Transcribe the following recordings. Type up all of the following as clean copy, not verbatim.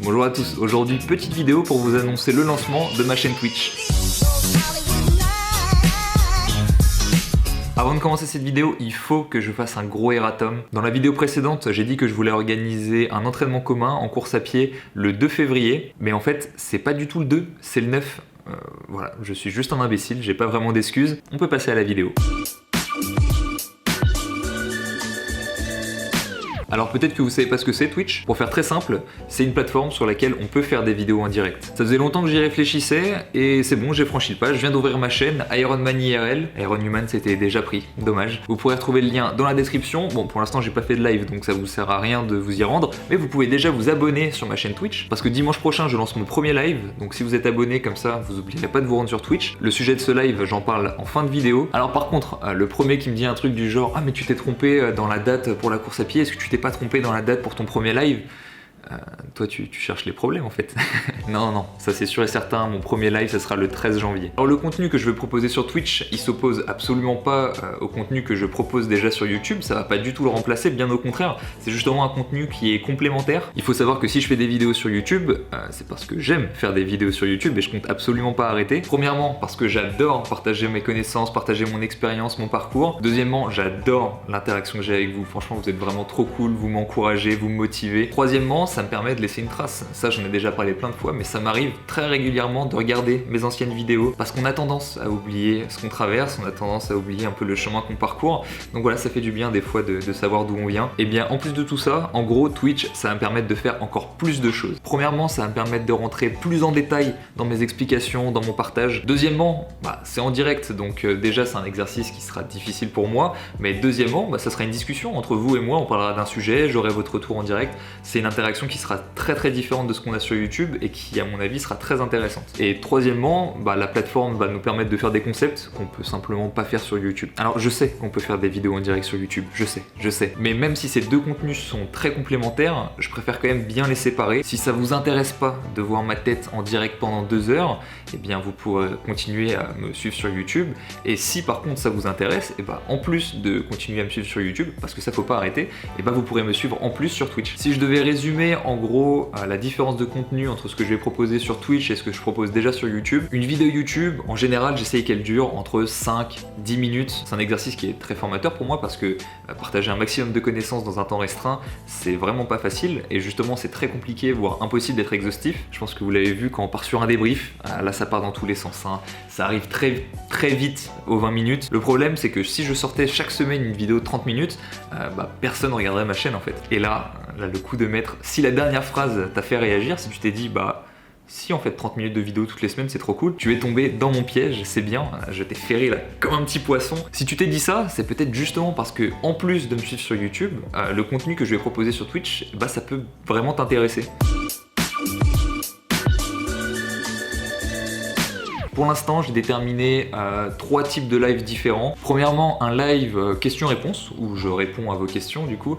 Bonjour à tous, aujourd'hui petite vidéo pour vous annoncer le lancement de ma chaîne Twitch. Avant de commencer cette vidéo, il faut que je fasse un gros erratum. Dans la vidéo précédente, j'ai dit que je voulais organiser un entraînement commun en course à pied le 2 février, mais en fait c'est pas du tout le 2, c'est le 9. Voilà, je suis juste un imbécile, j'ai pas vraiment d'excuses, on peut passer à la vidéo. Alors peut-être que vous savez pas ce que c'est Twitch. Pour faire très simple, c'est une plateforme sur laquelle on peut faire des vidéos en direct. Ça faisait longtemps que j'y réfléchissais et c'est bon, j'ai franchi le pas. Je viens d'ouvrir ma chaîne Ironman IRL. Iron Human c'était déjà pris, dommage. Vous pourrez retrouver le lien dans la description. Bon, pour l'instant j'ai pas fait de live donc ça vous sert à rien de vous y rendre, mais vous pouvez déjà vous abonner sur ma chaîne Twitch parce que dimanche prochain je lance mon premier live. Donc si vous êtes abonné comme ça, vous oublierez pas de vous rendre sur Twitch. Le sujet de ce live, j'en parle en fin de vidéo. Alors par contre, le premier qui me dit un truc du genre ah mais tu t'es trompé dans la date pour la course à pied, est-ce que tu t'es pas trompé dans la date pour ton premier live? Toi tu cherches les problèmes en fait. Non, ça c'est sûr et certain, mon premier live ça sera le 13 janvier. Alors le contenu que je vais proposer sur Twitch, il s'oppose absolument pas au contenu que je propose déjà sur YouTube, ça va pas du tout le remplacer, bien au contraire, c'est justement un contenu qui est complémentaire. Il faut savoir que si je fais des vidéos sur YouTube, c'est parce que j'aime faire des vidéos sur YouTube et je compte absolument pas arrêter. Premièrement parce que j'adore partager mes connaissances, partager mon expérience, mon parcours. Deuxièmement, j'adore l'interaction que j'ai avec vous, franchement vous êtes vraiment trop cool, vous m'encouragez, vous me motivez. Troisièmement, ça me permet de laisser une trace. Ça j'en ai déjà parlé plein de fois, mais ça m'arrive très régulièrement de regarder mes anciennes vidéos parce qu'on a tendance à oublier ce qu'on traverse, on a tendance à oublier un peu le chemin qu'on parcourt. Donc voilà, ça fait du bien des fois de savoir d'où on vient. Et bien en plus de tout ça, en gros Twitch ça va me permettre de faire encore plus de choses. Premièrement, ça va me permettre de rentrer plus en détail dans mes explications, dans mon partage. Deuxièmement, c'est en direct, donc déjà c'est un exercice qui sera difficile pour moi. Mais deuxièmement, ça sera une discussion entre vous et moi, on parlera d'un sujet, j'aurai votre retour en direct. C'est une interaction qui sera très différente de ce qu'on a sur YouTube et qui à mon avis sera très intéressante. Et troisièmement, la plateforme va nous permettre de faire des concepts qu'on peut simplement pas faire sur YouTube. Alors je sais qu'on peut faire des vidéos en direct sur YouTube, je sais. Mais même si ces deux contenus sont très complémentaires, je préfère quand même bien les séparer. Si ça vous intéresse pas de voir ma tête en direct pendant 2 heures, eh bien vous pourrez continuer à me suivre sur YouTube. Et si par contre ça vous intéresse, en plus de continuer à me suivre sur YouTube, parce que ça faut pas arrêter, vous pourrez me suivre en plus sur Twitch. Si je devais résumer en gros la différence de contenu entre ce que je vais proposer sur Twitch et ce que je propose déjà sur YouTube, une vidéo YouTube, en général j'essaye qu'elle dure entre 5-10 minutes. C'est un exercice qui est très formateur pour moi parce que partager un maximum de connaissances dans un temps restreint, c'est vraiment pas facile et justement c'est très compliqué, voire impossible d'être exhaustif. Je pense que vous l'avez vu quand on part sur un débrief, là ça part dans tous les sens, ça arrive très vite aux 20 minutes. Le problème c'est que si je sortais chaque semaine une vidéo de 30 minutes, personne regarderait ma chaîne en fait. Et là le coup de mettre, si la dernière phrase t'a fait réagir, si tu t'es dit si en fait 30 minutes de vidéo toutes les semaines c'est trop cool, tu es tombé dans mon piège, c'est bien, je t'ai ferré là comme un petit poisson. Si tu t'es dit ça, c'est peut-être justement parce que en plus de me suivre sur YouTube, le contenu que je vais proposer sur Twitch, ça peut vraiment t'intéresser. Pour l'instant, j'ai déterminé 3 types de lives différents. Premièrement, un live questions-réponses, où je réponds à vos questions du coup,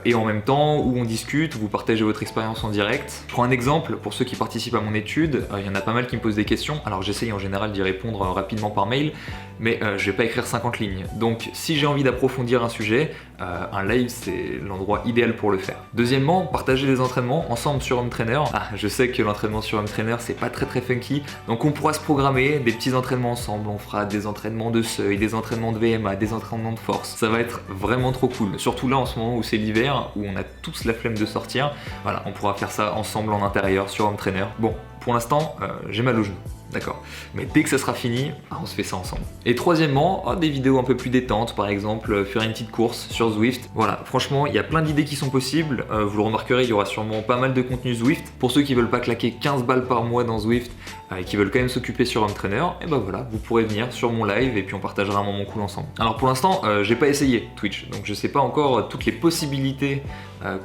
et en même temps où on discute, où vous partagez votre expérience en direct. Je prends un exemple, pour ceux qui participent à mon étude, il y en a pas mal qui me posent des questions, alors j'essaye en général d'y répondre rapidement par mail, mais je vais pas écrire 50 lignes. Donc si j'ai envie d'approfondir un sujet, un live c'est l'endroit idéal pour le faire. Deuxièmement, partager des entraînements ensemble sur Home Trainer. Je sais que l'entraînement sur Home Trainer c'est pas très funky, donc on pourra se programmer des petits entraînements ensemble, on fera des entraînements de seuil, des entraînements de VMA, des entraînements de force. Ça va être vraiment trop cool, surtout là en ce moment où c'est l'hiver, où on a tous la flemme de sortir. Voilà, on pourra faire ça ensemble en intérieur sur Home Trainer. Bon, pour l'instant, j'ai mal au genou. D'accord. Mais dès que ça sera fini, on se fait ça ensemble. Et troisièmement, des vidéos un peu plus détentes, par exemple faire une petite course sur Zwift. Voilà, franchement, il y a plein d'idées qui sont possibles. Vous le remarquerez, il y aura sûrement pas mal de contenu Zwift. Pour ceux qui veulent pas claquer 15 balles par mois dans Zwift et qui veulent quand même s'occuper sur Home Trainer, et voilà, vous pourrez venir sur mon live et puis on partagera un moment cool ensemble. Alors pour l'instant, j'ai pas essayé Twitch, donc je sais pas encore toutes les possibilités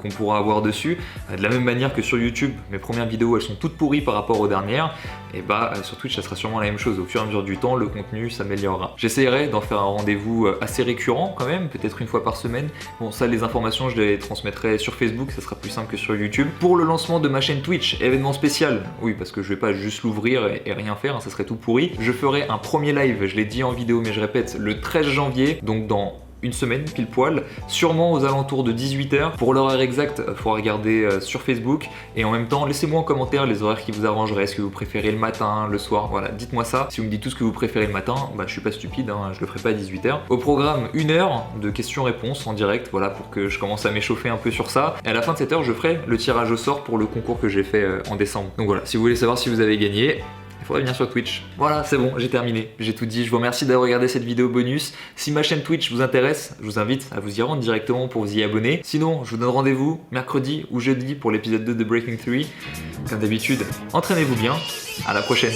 qu'on pourra avoir dessus. De la même manière que sur YouTube, mes premières vidéos elles sont toutes pourries par rapport aux dernières, et sur Twitch ça sera sûrement la même chose. Au fur et à mesure du temps, le contenu s'améliorera. J'essayerai d'en faire un rendez-vous assez récurrent quand même, peut-être une fois par semaine. Bon, ça les informations je les transmettrai sur Facebook, ça sera plus simple que sur YouTube. Pour le lancement de ma chaîne Twitch, événement spécial, oui parce que je vais pas juste l'ouvrir et rien faire, ça serait tout pourri. Je ferai un premier live, je l'ai dit en vidéo mais je répète, le 13 janvier, donc dans une semaine pile poil, sûrement aux alentours de 18h. Pour l'horaire exact, il faudra regarder sur Facebook. Et en même temps, laissez-moi en commentaire les horaires qui vous arrangeraient. Est-ce que vous préférez le matin, le soir? Voilà, dites-moi ça. Si vous me dites tout ce que vous préférez le matin, bah, je suis pas stupide, hein, je le ferai pas à 18h. Au programme, 1 heure de questions-réponses en direct, voilà, pour que je commence à m'échauffer un peu sur ça. Et à la fin de cette heure, je ferai le tirage au sort pour le concours que j'ai fait en décembre. Donc voilà, si vous voulez savoir si vous avez gagné, il faudrait venir sur Twitch. Voilà, c'est bon, j'ai terminé, j'ai tout dit. Je vous remercie d'avoir regardé cette vidéo bonus. Si ma chaîne Twitch vous intéresse, je vous invite à vous y rendre directement pour vous y abonner. Sinon, je vous donne rendez-vous mercredi ou jeudi pour l'épisode 2 de Breaking 3. Comme d'habitude, entraînez-vous bien. À la prochaine.